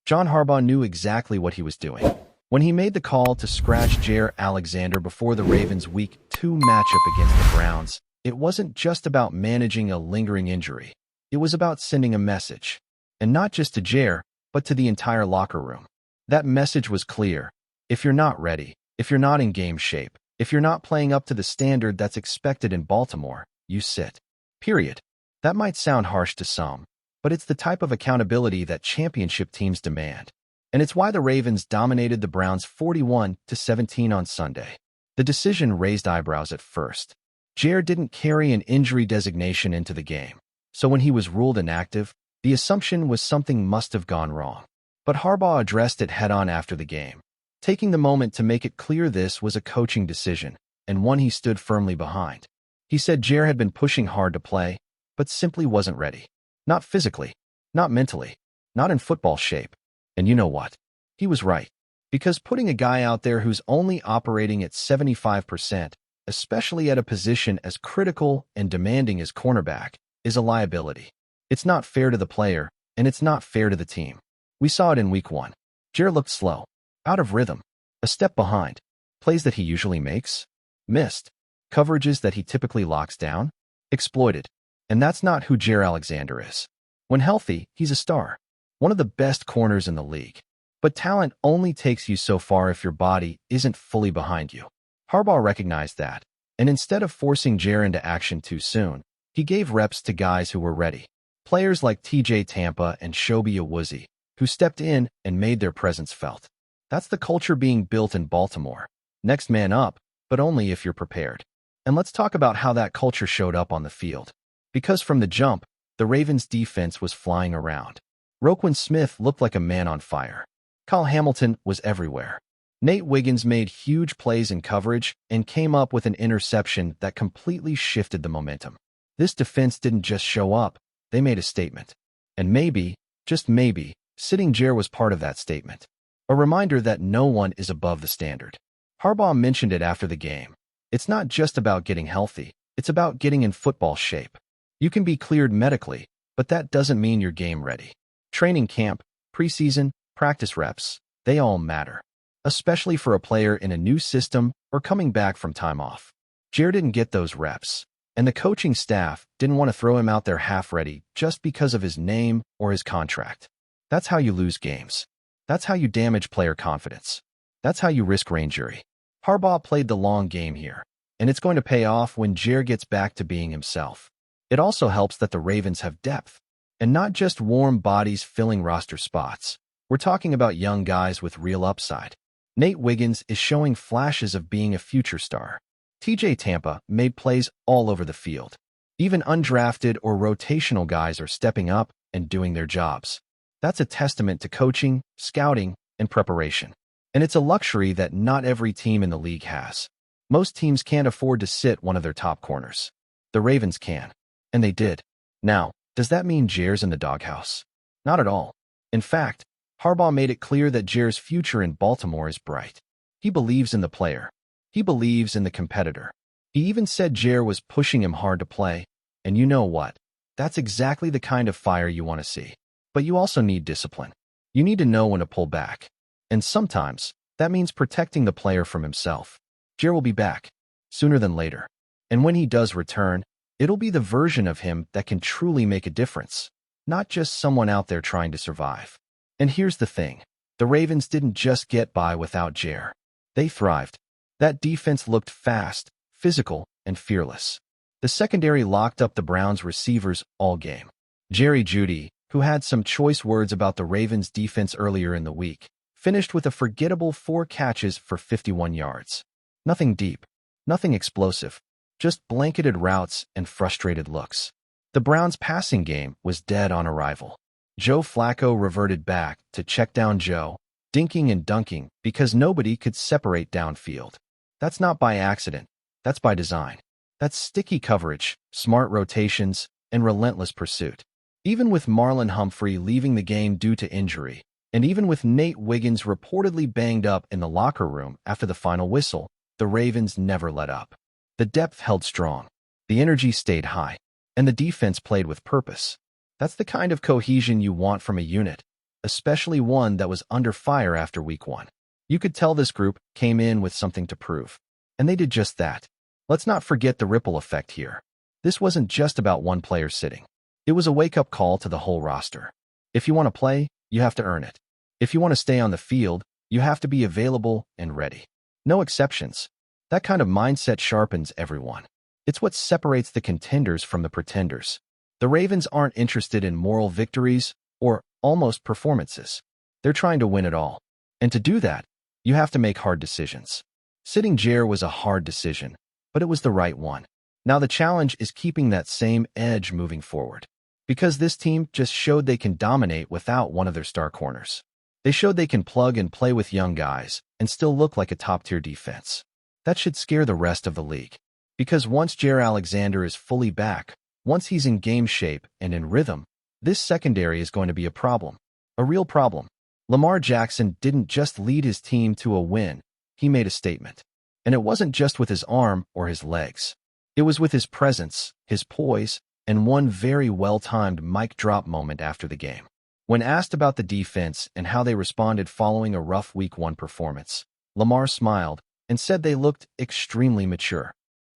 John Harbaugh knew exactly what he was doing. When he made the call to scratch Jair Alexander before the Ravens' Week 2 matchup against the Browns, it wasn't just about managing a lingering injury. It was about sending a message. And not just to Jair, but to the entire locker room. That message was clear. If you're not ready, if you're not in game shape, if you're not playing up to the standard that's expected in Baltimore, you sit. Period. That might sound harsh to some, but it's the type of accountability that championship teams demand. And it's why the Ravens dominated the Browns 41-17 on Sunday. The decision raised eyebrows at first. Jair didn't carry an injury designation into the game, so when he was ruled inactive, the assumption was something must have gone wrong. But Harbaugh addressed it head-on after the game, taking the moment to make it clear this was a coaching decision, and one he stood firmly behind. He said Jair had been pushing hard to play, but simply wasn't ready. Not physically, not mentally, not in football shape. And you know what? He was right. Because putting a guy out there who's only operating at 75%, especially at a position as critical and demanding as cornerback, is a liability. It's not fair to the player, and it's not fair to the team. We saw it in Week 1. Jair looked slow, out of rhythm, a step behind. Plays that he usually makes, missed. Coverages that he typically locks down, exploited. And that's not who Jair Alexander is. When healthy, he's a star. One of the best corners in the league. But talent only takes you so far if your body isn't fully behind you. Harbaugh recognized that, and instead of forcing Jair into action too soon, he gave reps to guys who were ready. Players like TJ Tampa and Shobi Awuzie, who stepped in and made their presence felt. That's the culture being built in Baltimore. Next man up, but only if you're prepared. And let's talk about how that culture showed up on the field. Because from the jump, the Ravens' defense was flying around. Roquan Smith looked like a man on fire. Kyle Hamilton was everywhere. Nate Wiggins made huge plays in coverage and came up with an interception that completely shifted the momentum. This defense didn't just show up, they made a statement. And maybe, just maybe, sitting Jair was part of that statement. A reminder that no one is above the standard. Harbaugh mentioned it after the game. It's not just about getting healthy, it's about getting in football shape. You can be cleared medically, but that doesn't mean you're game ready. Training camp, preseason, practice reps, they all matter. Especially for a player in a new system or coming back from time off. Jair didn't get those reps, and the coaching staff didn't want to throw him out there half-ready just because of his name or his contract. That's how you lose games. That's how you damage player confidence. That's how you risk brain injury. Harbaugh played the long game here, and it's going to pay off when Jair gets back to being himself. It also helps that the Ravens have depth, and not just warm bodies filling roster spots. We're talking about young guys with real upside. Nate Wiggins is showing flashes of being a future star. TJ Tampa made plays all over the field. Even undrafted or rotational guys are stepping up and doing their jobs. That's a testament to coaching, scouting, and preparation. And it's a luxury that not every team in the league has. Most teams can't afford to sit one of their top corners. The Ravens can. And they did. Now, does that mean Jair's in the doghouse? Not at all. In fact, Harbaugh made it clear that Jair's future in Baltimore is bright. He believes in the player. He believes in the competitor. He even said Jair was pushing him hard to play. And you know what? That's exactly the kind of fire you want to see. But you also need discipline. You need to know when to pull back. And sometimes, that means protecting the player from himself. Jair will be back, sooner than later. And when he does return, it'll be the version of him that can truly make a difference, not just someone out there trying to survive. And here's the thing. The Ravens didn't just get by without Jair. They thrived. That defense looked fast, physical, and fearless. The secondary locked up the Browns' receivers all game. Jerry Jeudy, who had some choice words about the Ravens' defense earlier in the week, finished with a forgettable 4 catches for 51 yards. Nothing deep, nothing explosive, just blanketed routes and frustrated looks. The Browns' passing game was dead on arrival. Joe Flacco reverted back to check down Joe, dinking and dunking because nobody could separate downfield. That's not by accident, that's by design. That's sticky coverage, smart rotations, and relentless pursuit. Even with Marlon Humphrey leaving the game due to injury, and even with Nate Wiggins reportedly banged up in the locker room after the final whistle, the Ravens never let up. The depth held strong, the energy stayed high, and the defense played with purpose. That's the kind of cohesion you want from a unit. especially one that was under fire after week 1. You could tell this group came in with something to prove. And they did just that. Let's not forget the ripple effect here. This wasn't just about one player sitting. It was a wake-up call to the whole roster. If you want to play, you have to earn it. If you want to stay on the field, you have to be available and ready. No exceptions. That kind of mindset sharpens everyone. It's what separates the contenders from the pretenders. The Ravens aren't interested in moral victories or almost performances. They're trying to win it all. And to do that, you have to make hard decisions. Sitting Jair was a hard decision, but it was the right one. Now the challenge is keeping that same edge moving forward. Because this team just showed they can dominate without one of their star corners. They showed they can plug and play with young guys and still look like a top-tier defense. That should scare the rest of the league. Because once Jair Alexander is fully back, once he's in game shape and in rhythm, this secondary is going to be a problem. A real problem. Lamar Jackson didn't just lead his team to a win, he made a statement. And it wasn't just with his arm or his legs. It was with his presence, his poise, and one very well-timed mic drop moment after the game. When asked about the defense and how they responded following a rough Week 1 performance, Lamar smiled and said they looked extremely mature.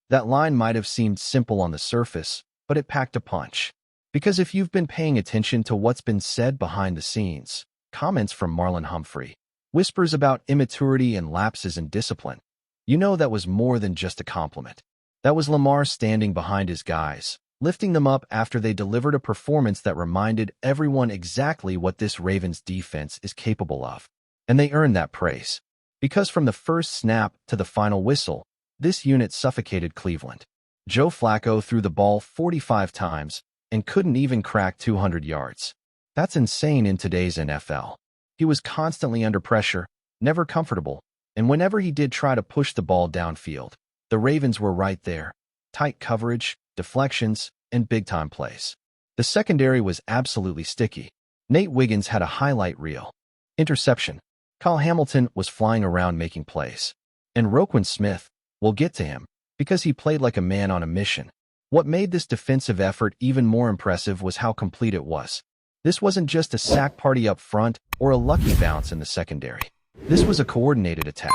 That line might have seemed simple on the surface, but it packed a punch. Because if you've been paying attention to what's been said behind the scenes, comments from Marlon Humphrey, whispers about immaturity and lapses in discipline, you know that was more than just a compliment. That was Lamar standing behind his guys, lifting them up after they delivered a performance that reminded everyone exactly what this Ravens defense is capable of. And they earned that praise. Because from the first snap to the final whistle, this unit suffocated Cleveland. Joe Flacco threw the ball 45 times and couldn't even crack 200 yards. That's insane in today's NFL. He was constantly under pressure, never comfortable, and whenever he did try to push the ball downfield, the Ravens were right there. Tight coverage, deflections, and big-time plays. The secondary was absolutely sticky. Nate Wiggins had a highlight reel. Interception. Kyle Hamilton was flying around making plays. And Roquan Smith, we'll get to him, because he played like a man on a mission. What made this defensive effort even more impressive was how complete it was. This wasn't just a sack party up front or a lucky bounce in the secondary. This was a coordinated attack.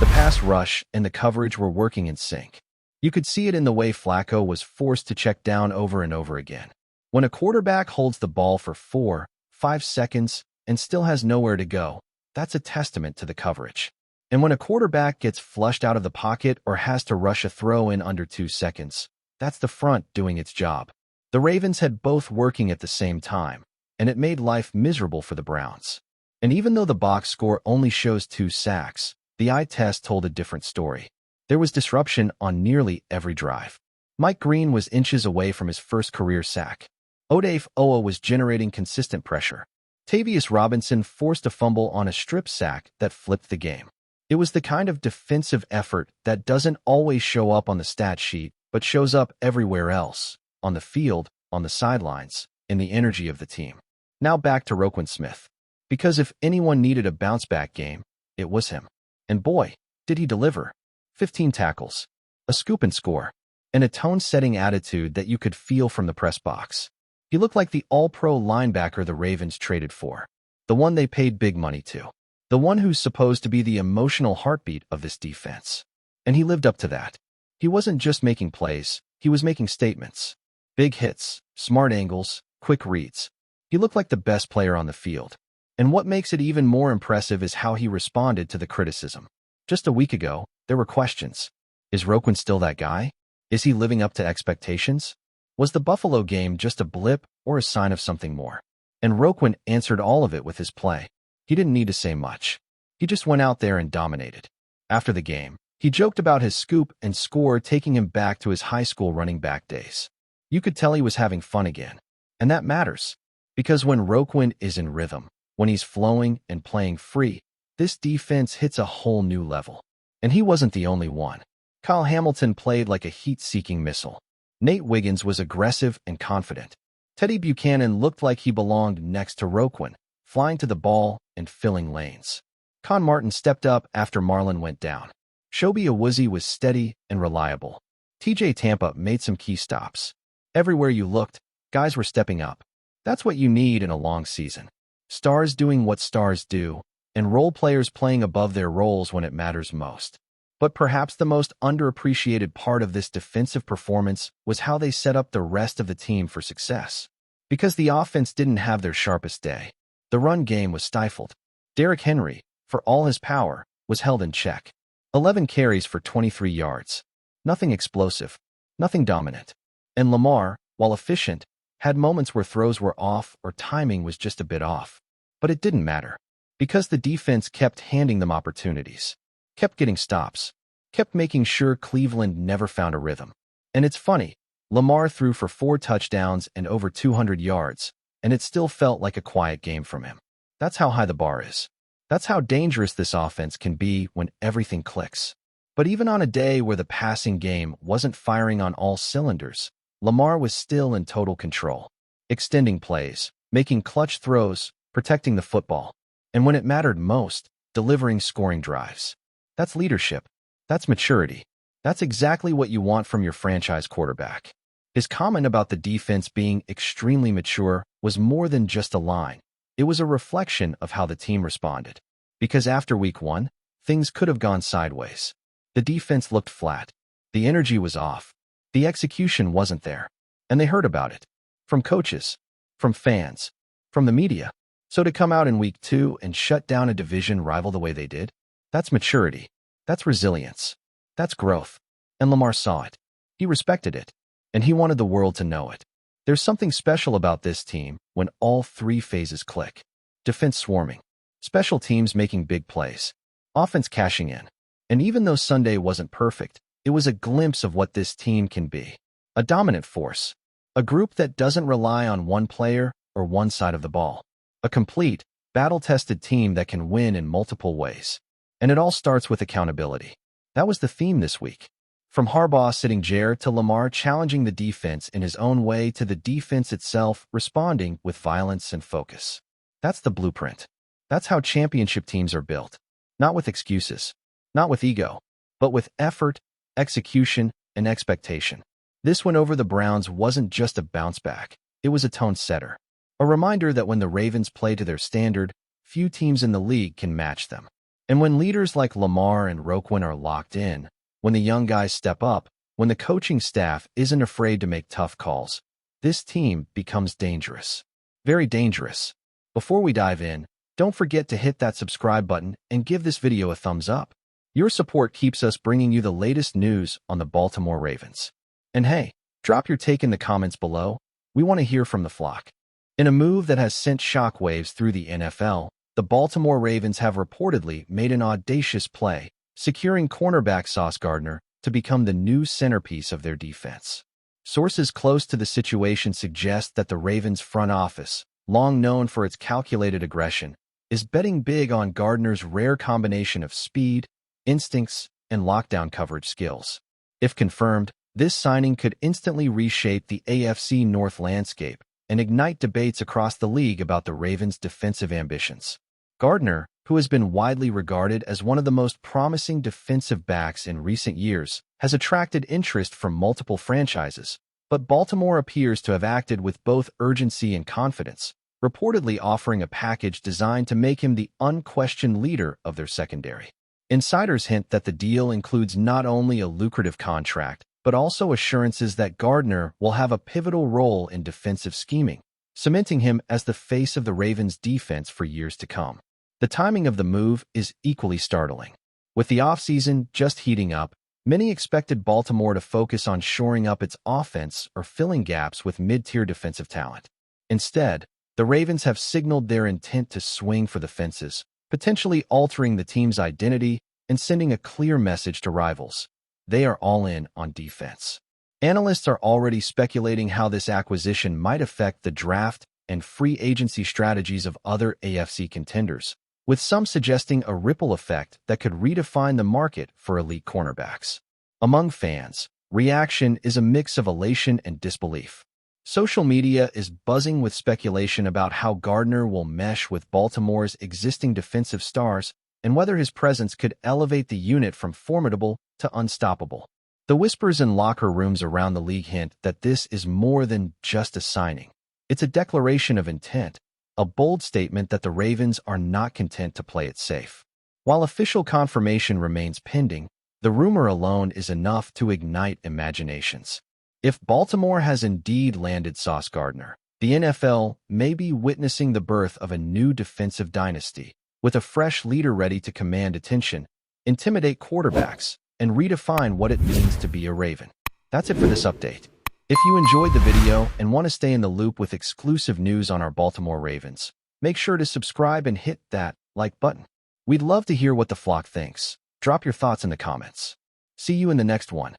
The pass rush and the coverage were working in sync. You could see it in the way Flacco was forced to check down over and over again. When a quarterback holds the ball for 4-5 seconds and still has nowhere to go, that's a testament to the coverage. And when a quarterback gets flushed out of the pocket or has to rush a throw in under 2 seconds, that's the front doing its job. The Ravens had both working at the same time, and it made life miserable for the Browns. And even though the box score only shows 2 sacks, the eye test told a different story. There was disruption on nearly every drive. Mike Green was inches away from his first career sack. Odafe Owa was generating consistent pressure. Tavius Robinson forced a fumble on a strip sack that flipped the game. It was the kind of defensive effort that doesn't always show up on the stat sheet, but shows up everywhere else, on the field, on the sidelines, in the energy of the team. Now back to Roquan Smith. Because if anyone needed a bounce-back game, it was him. And boy, did he deliver. 15 tackles, a scoop and score, and a tone-setting attitude that you could feel from the press box. He looked like the all-pro linebacker the Ravens traded for, the one they paid big money to, the one who's supposed to be the emotional heartbeat of this defense. And he lived up to that. He wasn't just making plays, he was making statements. Big hits, smart angles, quick reads. He looked like the best player on the field. And what makes it even more impressive is how he responded to the criticism. Just a week ago, there were questions. Is Roquan still that guy? Is he living up to expectations? Was the Buffalo game just a blip or a sign of something more? And Roquan answered all of it with his play. He didn't need to say much. He just went out there and dominated. After the game, he joked about his scoop and score taking him back to his high school running back days. You could tell he was having fun again. And that matters. Because when Roquan is in rhythm, when he's flowing and playing free, this defense hits a whole new level. And he wasn't the only one. Kyle Hamilton played like a heat-seeking missile. Nate Wiggins was aggressive and confident. Teddy Buchanan looked like he belonged next to Roquan, flying to the ball and filling lanes. Con Martin stepped up after Marlon went down. Shobi Awuzie was steady and reliable. TJ Tampa made some key stops. Everywhere you looked, guys were stepping up. That's what you need in a long season. stars doing what stars do, and role players playing above their roles when it matters most. But perhaps the most underappreciated part of this defensive performance was how they set up the rest of the team for success. Because the offense didn't have their sharpest day, the run game was stifled. Derrick Henry, for all his power, was held in check. 11 carries for 23 yards. Nothing explosive, nothing dominant. And Lamar, while efficient, had moments where throws were off or timing was just a bit off. But it didn't matter, because the defense kept handing them opportunities, kept getting stops, kept making sure Cleveland never found a rhythm. And it's funny, Lamar threw for 4 touchdowns and over 200 yards, and it still felt like a quiet game from him. That's how high the bar is. That's how dangerous this offense can be when everything clicks. But even on a day where the passing game wasn't firing on all cylinders, Lamar was still in total control, extending plays, making clutch throws, protecting the football, and when it mattered most, delivering scoring drives. That's leadership. That's maturity. That's exactly what you want from your franchise quarterback. His comment about the defense being extremely mature was more than just a line. It was a reflection of how the team responded. Because after week 1, things could have gone sideways. The defense looked flat. The energy was off. The execution wasn't there. And they heard about it. From coaches. From fans. From the media. So to come out in week 2 and shut down a division rival the way they did, that's maturity. That's resilience. That's growth. And Lamar saw it. He respected it. And he wanted the world to know it. There's something special about this team when all 3 phases click. Defense swarming. Special teams making big plays. Offense cashing in. And even though Sunday wasn't perfect, it was a glimpse of what this team can be. A dominant force. A group that doesn't rely on one player or one side of the ball. A complete, battle-tested team that can win in multiple ways. And it all starts with accountability. That was the theme this week. From Harbaugh sitting Jair to Lamar challenging the defense in his own way to the defense itself responding with violence and focus. That's the blueprint. That's how championship teams are built. Not with excuses. Not with ego. But with effort, execution, and expectation. This win over the Browns wasn't just a bounce back. It was a tone setter. A reminder that when the Ravens play to their standard, few teams in the league can match them. And when leaders like Lamar and Roquan are locked in, when the young guys step up, when the coaching staff isn't afraid to make tough calls, this team becomes dangerous. Very dangerous. Before we dive in, don't forget to hit that subscribe button and give this video a thumbs up. Your support keeps us bringing you the latest news on the Baltimore Ravens. And hey, drop your take in the comments below. We want to hear from the flock. In a move that has sent shockwaves through the NFL, the Baltimore Ravens have reportedly made an audacious play, securing cornerback SAUCE Gardner to become the new centerpiece of their defense. Sources close to the situation suggest that the Ravens front office, long known for its calculated aggression, is betting big on Gardner's rare combination of speed, instincts, and lockdown coverage skills. If confirmed, this signing could instantly reshape the AFC North landscape and ignite debates across the league about the Ravens' defensive ambitions. Gardner, who has been widely regarded as one of the most promising defensive backs in recent years, has attracted interest from multiple franchises, but Baltimore appears to have acted with both urgency and confidence, reportedly offering a package designed to make him the unquestioned leader of their secondary. Insiders hint that the deal includes not only a lucrative contract, but also assurances that Gardner will have a pivotal role in defensive scheming, cementing him as the face of the Ravens' defense for years to come. The timing of the move is equally startling. With the offseason just heating up, many expected Baltimore to focus on shoring up its offense or filling gaps with mid-tier defensive talent. Instead, the Ravens have signaled their intent to swing for the fences, potentially altering the team's identity and sending a clear message to rivals. They are all in on defense. Analysts are already speculating how this acquisition might affect the draft and free agency strategies of other AFC contenders, with some suggesting a ripple effect that could redefine the market for elite cornerbacks. Among fans, reaction is a mix of elation and disbelief. Social media is buzzing with speculation about how Gardner will mesh with Baltimore's existing defensive stars and whether his presence could elevate the unit from formidable to unstoppable. The whispers in locker rooms around the league hint that this is more than just a signing. It's a declaration of intent, a bold statement that the Ravens are not content to play it safe. While official confirmation remains pending, the rumor alone is enough to ignite imaginations. If Baltimore has indeed landed SAUCE Gardner, the NFL may be witnessing the birth of a new defensive dynasty, with a fresh leader ready to command attention, intimidate quarterbacks, and redefine what it means to be a Raven. That's it for this update. If you enjoyed the video and want to stay in the loop with exclusive news on our Baltimore Ravens, make sure to subscribe and hit that like button. We'd love to hear what the flock thinks. Drop your thoughts in the comments. See you in the next one.